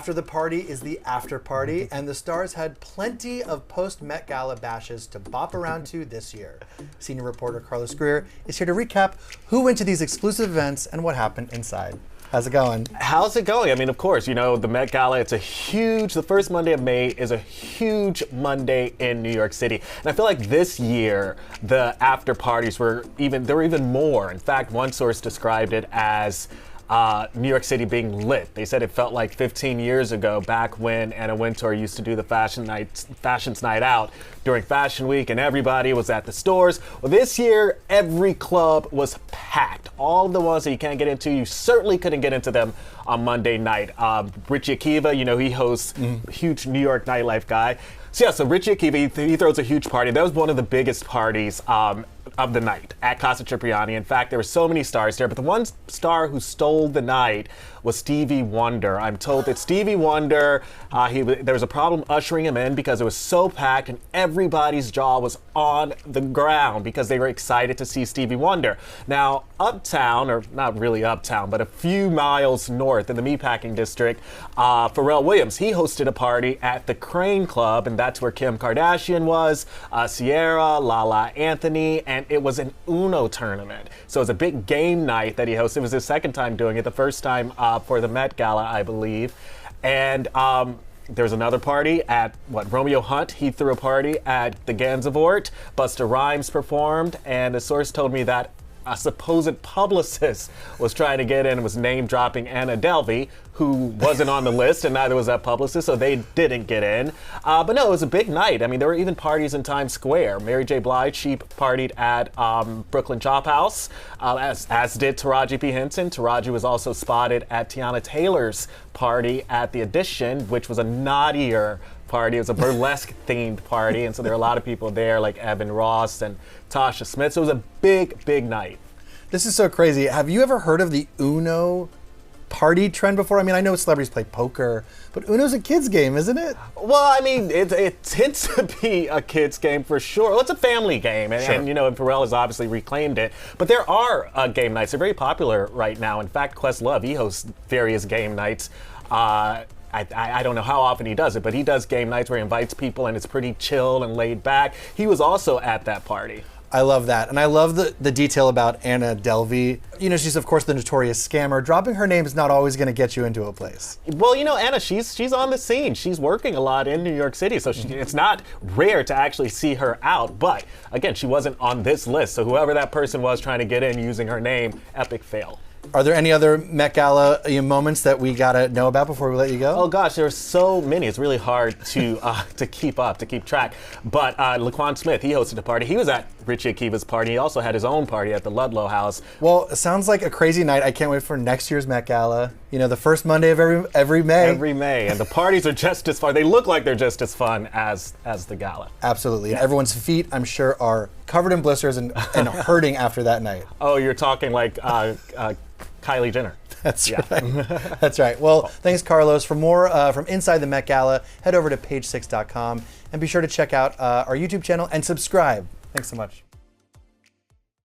after the party is the after party, and the stars had plenty of post-Met Gala bashes to bop around to this year. Senior reporter Carlos Greer is here to recap who went to these exclusive events and what happened inside. How's it going? How's it going? I mean, of course, you know, the Met Gala, the first Monday of May is a huge Monday in New York City. And I feel like this year, the after parties were even more. In fact, one source described it as New York City being lit. They said it felt like 15 years ago, back when Anna Wintour used to do the Fashions Night Out during Fashion Week, and everybody was at the stores. Well, this year, every club was packed. All of the ones that you can't get into, you certainly couldn't get into them on Monday night. Richie Akiva, you know, he hosts, huge New York nightlife guy. So Richie Akiva, he throws a huge party. That was one of the biggest parties of the night at Casa Cipriani. In fact, there were so many stars there, but the one star who stole the night was Stevie Wonder. I'm told that Stevie Wonder, there was a problem ushering him in because it was so packed and everybody's jaw was on the ground because they were excited to see Stevie Wonder. Now, uptown, or not really uptown, but a few miles north in the Meatpacking District, Pharrell Williams, he hosted a party at the Crane Club, and that's where Kim Kardashian was, Sierra, Lala Anthony, and it was an Uno tournament. So it was a big game night that he hosted. It was his second time doing it, the first time for the Met Gala, I believe. And there was another party at, Romeo Hunt, he threw a party at the Gansevoort. Busta Rhymes performed, and a source told me that a supposed publicist was trying to get in and was name-dropping Anna Delvey, who wasn't on the list, and neither was that publicist, so they didn't get in. But no, it was a big night. I mean, there were even parties in Times Square. Mary J. Blige, she partied at Brooklyn Chop House, as did Taraji P. Henson. Taraji was also spotted at Tiana Taylor's party at the Edition, which was a naughtier party. It was a burlesque-themed party, and so there were a lot of people there, like Evan Ross and Tasha Smith. So it was a big, big night. This is so crazy. Have you ever heard of the Uno party trend before? I mean, I know celebrities play poker, but Uno's a kid's game, isn't it? Well, I mean, it tends to be a kid's game for sure. Well, it's a family game, and you know, and Pharrell has obviously reclaimed it. But there are game nights. They're very popular right now. In fact, Questlove, he hosts various game nights. I don't know how often he does it, but he does game nights where he invites people and it's pretty chill and laid back. He was also at that party. I love that. And I love the detail about Anna Delvey. You know, she's of course the notorious scammer. Dropping her name is not always going to get you into a place. Well, you know, Anna, she's on the scene. She's working a lot in New York City, so it's not rare to actually see her out. But again, she wasn't on this list. So whoever that person was trying to get in using her name, epic fail. Are there any other Met Gala moments that we gotta know about before we let you go? Oh gosh, there are so many. It's really hard to keep track. But Laquan Smith, he hosted a party. He was at Richie Akiva's party. He also had his own party at the Ludlow House. Well, it sounds like a crazy night. I can't wait for next year's Met Gala. You know, the first Monday of every May. Every May, and the parties are just as fun. They look like they're just as fun as the gala. Absolutely, and everyone's feet, I'm sure, are covered in blisters and hurting after that night. Oh, you're talking like Kylie Jenner. That's right. That's right. Well, thanks, Carlos. For more from inside the Met Gala, head over to page6.com and be sure to check out our YouTube channel and subscribe. Thanks so much.